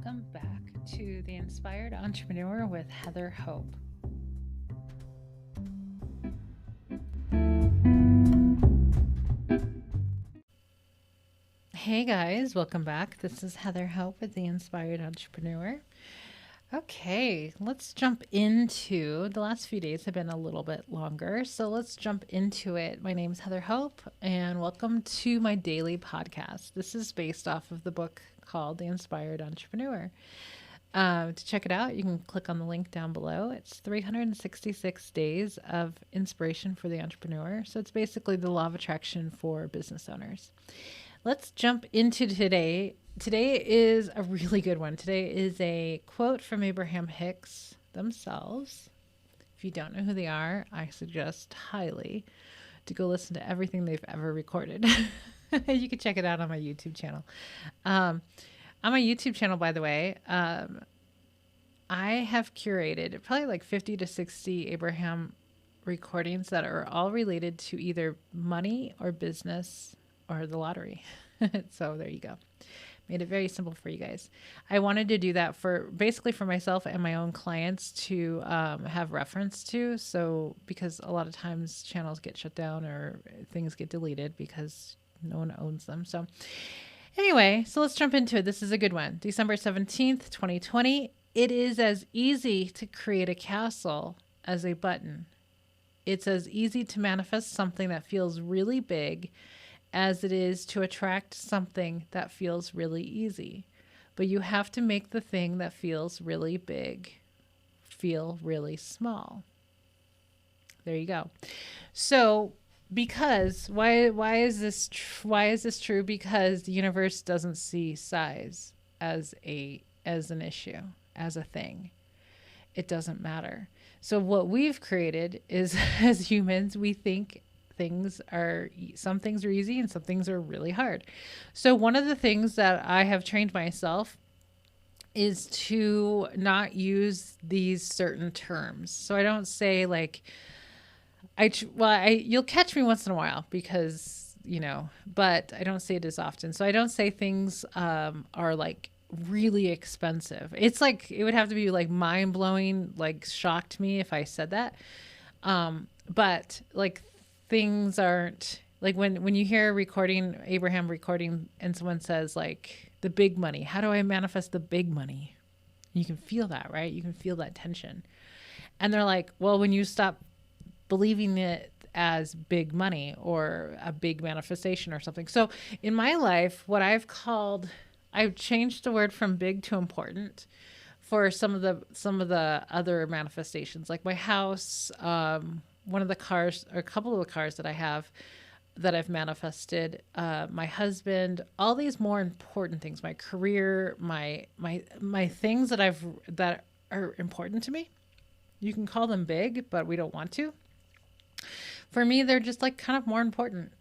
Welcome back to The Inspired Entrepreneur with Heather Hope. Hey guys, welcome back. This is Heather Hope with The Inspired Entrepreneur. Okay, let's jump into the last few days have been a little bit longer, so let's jump into it. My name is Heather Hope, and welcome to my daily podcast. This is based off of the book called The Inspired Entrepreneur. To check it out, you can click on the link down below. It's 366 days of inspiration for the entrepreneur. So it's basically the law of attraction for business owners. Let's jump into today. Today is a really good one. Today is a quote from Abraham Hicks themselves. If you don't know who they are, I suggest highly to go listen to everything they've ever recorded. You can check it out on my YouTube channel. On my YouTube channel, by the way, I have curated probably like 50 to 60 Abraham recordings that are all related to either money or business or the lottery. So there you go. Made it very simple for you guys. I wanted to do that for basically for myself and my own clients to have reference to. So because a lot of times channels get shut down or things get deleted because no one owns them. So anyway, so let's jump into it. This is a good one. December 17th, 2020. It is as easy to create a castle as a button. It's as easy to manifest something that feels really big as it is to attract something that feels really easy. But you have to make the thing that feels really big feel really small. There you go. So because why is this true? Because the universe doesn't see size as an issue, as a thing. It doesn't matter. So what we've created is, as humans, we think some things are easy and some things are really hard. So one of the things that I have trained myself is to not use these certain terms. So I don't say like, you'll catch me once in a while because, but I don't say it as often. So I don't say things are like really expensive. It's like, it would have to be like mind blowing, like shocked me if I said that. But like things aren't like when you hear Abraham recording and someone says like the big money, how do I manifest the big money? You can feel that, right? You can feel that tension. And they're like, well, when you stop believing it as big money or a big manifestation or something. So in my life, what I've changed the word from big to important for some of the other manifestations, like my house, one of the cars or a couple of the cars that I have that I've manifested, my husband, all these more important things, my career, my things that are important to me. You can call them big, but we don't want to. For me, they're just like kind of more important.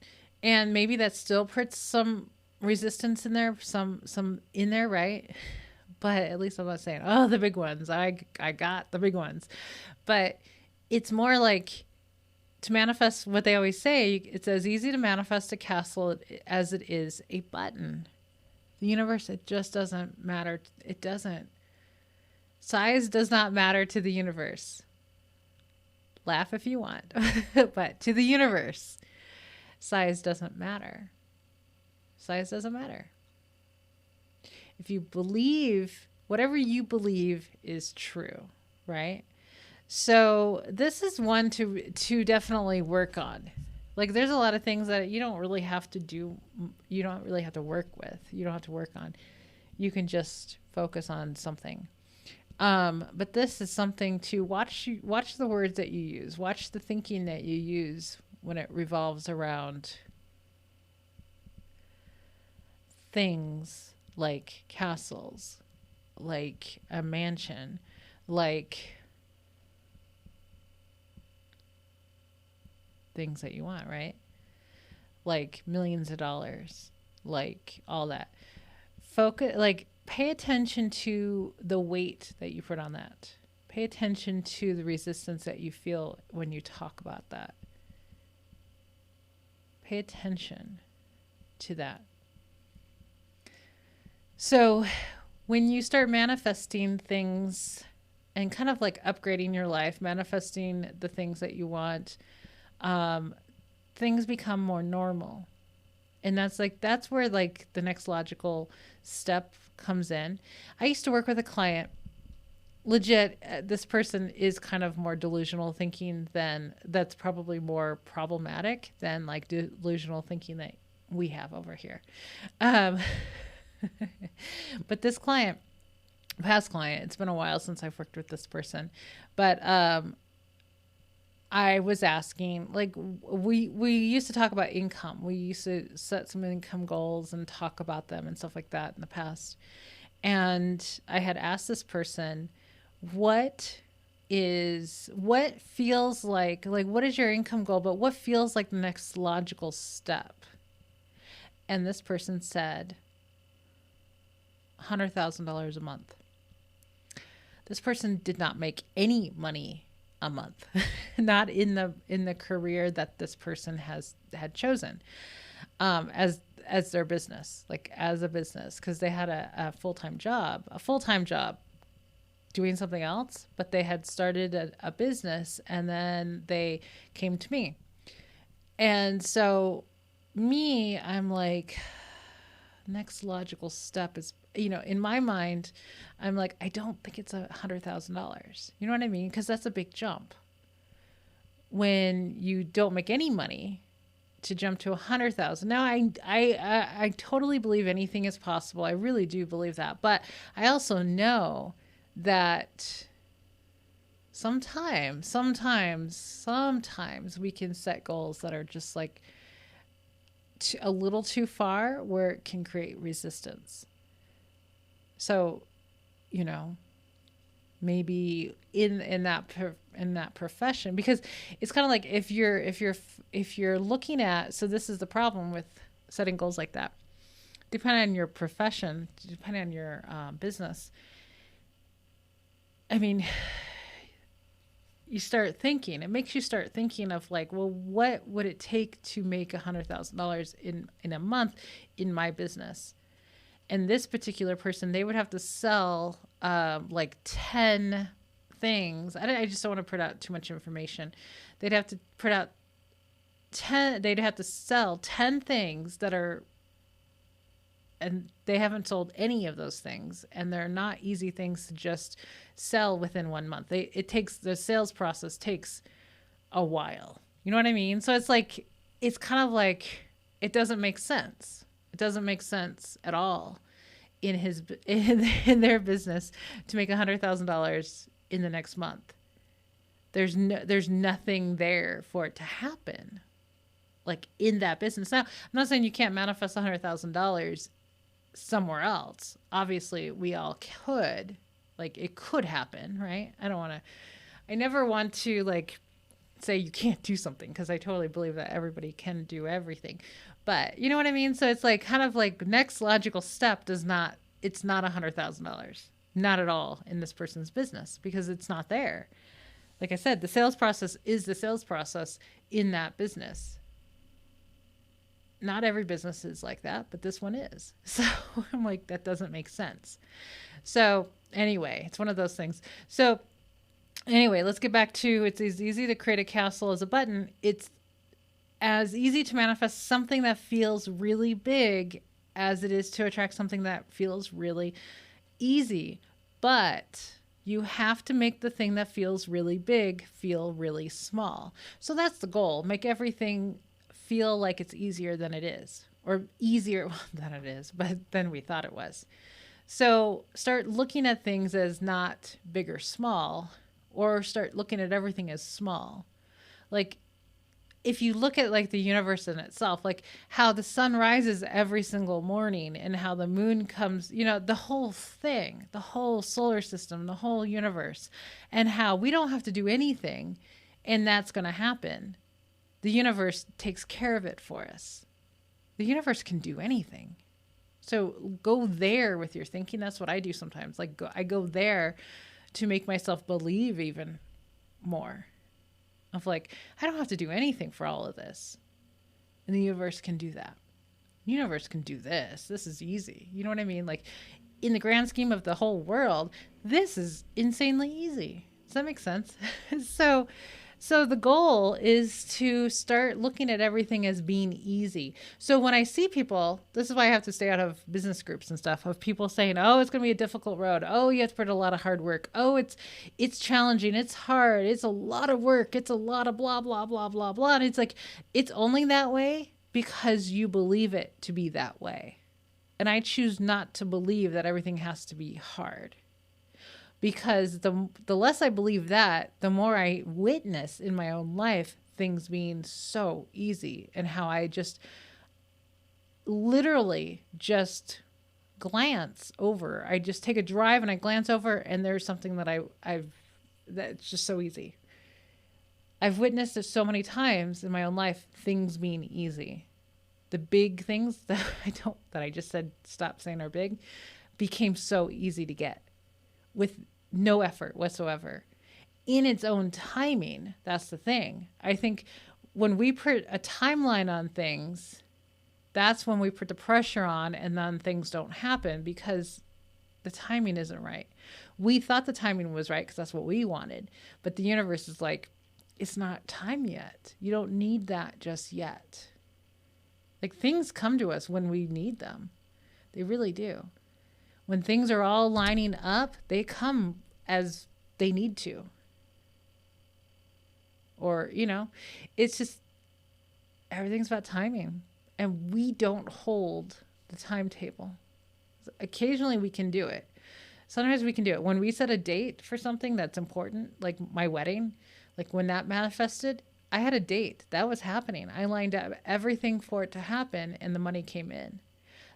And maybe that still puts some resistance in there, some in there, right? But at least I'm not saying, oh, the big ones. I got the big ones. But it's more like to manifest what they always say. It's as easy to manifest a castle as it is a button. The universe, it just doesn't matter. It doesn't. Size does not matter to the universe. Laugh if you want. But to the universe, size doesn't matter. Size doesn't matter. If you believe, whatever you believe is true, right? So this is one to definitely work on. Like there's a lot of things that you don't really have to do. You don't really have to work with. You don't have to work on. You can just focus on something. But this is something to watch the words that you use. Watch the thinking that you use when it revolves around things like castles, like a mansion, like things that you want, right? Like millions of dollars, like all that. Pay attention to the weight that you put on that. Pay attention to the resistance that you feel when you talk about that. Pay attention to that. So when you start manifesting things and kind of like upgrading your life, manifesting the things that you want, um, things become more normal. And that's where like the next logical step comes in. I used to work with a client, legit, this person is kind of more delusional thinking than, that's probably more problematic than like delusional thinking that we have over here. Um, but this client, past client, it's been a while since I've worked with this person, but I was asking, like, we used to talk about income. We used to set some income goals and talk about them and stuff like that in the past. And I had asked this person, what what feels like what is your income goal, but what feels like the next logical step? And this person said $100,000 a month. This person did not make any money a month, not in the career that this person had chosen, as their business, like as a business, because they had a full-time job doing something else, but they had started a business, and then they came to me. And so me, I'm like, next logical step is, in my mind, I'm like, I don't think it's $100,000. You know what I mean? Because that's a big jump. When you don't make any money, to jump to 100,000. Now, I totally believe anything is possible. I really do believe that. But I also know that sometimes we can set goals that are just like a little too far, where it can create resistance. So, maybe in that profession, because it's kind of like if you're looking at, so this is the problem with setting goals like that. Depending on your profession, depending on your business, I mean, it makes you start thinking of like, well, what would it take to make $100,000 in a month in my business? And this particular person, they would have to sell like 10 things. I just don't want to put out too much information. They'd have to put out 10, they'd have to sell 10 things that are, and they haven't sold any of those things. And they're not easy things to just sell within 1 month. The sales process takes a while. You know what I mean? So it's like, it's kind of like, it doesn't make sense. It doesn't make sense at all in their business to make $100,000 in the next month. There's nothing there for it to happen, like in that business. Now, I'm not saying you can't manifest $100,000 somewhere else. Obviously, we all could. Like, it could happen, right? I never want to like say you can't do something, because I totally believe that everybody can do everything. But you know what I mean? So it's like kind of like next logical step it's not $100,000. Not at all in this person's business, because it's not there. Like I said, the sales process is the sales process in that business. Not every business is like that, but this one is. So I'm like, that doesn't make sense. So anyway, it's one of those things. So anyway, let's get back to, it's as easy to create a castle as a button. It's as easy to manifest something that feels really big as it is to attract something that feels really easy. But you have to make the thing that feels really big feel really small. So that's the goal. Make everything feel like it's easier than it is, or easier than it is, but than we thought it was. So start looking at things as not big or small, or start looking at everything as small. Like, if you look at like the universe in itself, like how the sun rises every single morning and how the moon comes, the whole thing, the whole solar system, the whole universe, and how we don't have to do anything, and that's going to happen. The universe takes care of it for us. The universe can do anything. So go there with your thinking. That's what I do sometimes. Like, I go there to make myself believe even more. Of like, I don't have to do anything for all of this. And the universe can do that. The universe can do this. This is easy. You know what I mean? Like, in the grand scheme of the whole world, this is insanely easy. Does that make sense? so so the goal is to start looking at everything as being easy. So when I see people, this is why I have to stay out of business groups and stuff, of people saying, "Oh, it's going to be a difficult road. Oh, you have to put a lot of hard work. Oh, it's challenging. It's hard. It's a lot of work. It's a lot of blah blah blah blah blah." And it's like, it's only that way because you believe it to be that way. And I choose not to believe that everything has to be hard. Because the less I believe that, the more I witness in my own life things being so easy, and how I just literally just glance over. I just take a drive and I glance over, and there's something that that's just so easy. I've witnessed it so many times in my own life, things being easy. The big things that I just said stop saying are big, became so easy to get with no effort whatsoever in its own timing. That's the thing. I think when we put a timeline on things, that's when we put the pressure on, and then things don't happen because the timing isn't right. We thought the timing was right because that's what we wanted, but the universe is like, it's not time yet. You don't need that just yet. Like, things come to us when we need them. They really do. When things are all lining up, they come as they need to. Or, it's just, everything's about timing. And we don't hold the timetable. Occasionally we can do it. Sometimes we can do it. When we set a date for something that's important, like my wedding, like when that manifested, I had a date. That was happening. I lined up everything for it to happen, and the money came in.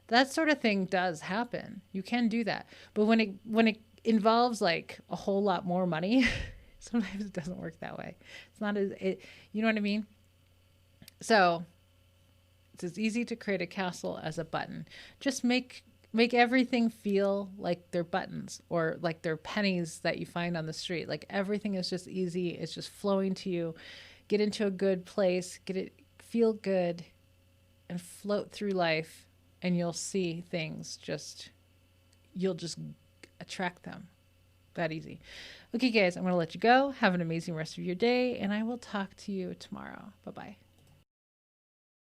That sort of thing does happen. You can do that. But when it involves like a whole lot more money, sometimes it doesn't work that way. It's not you know what I mean? So it's as easy to create a castle as a button. Just make everything feel like they're buttons, or like they're pennies that you find on the street. Like, everything is just easy. It's just flowing to you. Get into a good place, feel good, and float through life. And you'll see things you'll just attract them. That easy. Okay, guys, I'm going to let you go. Have an amazing rest of your day, and I will talk to you tomorrow. Bye-bye.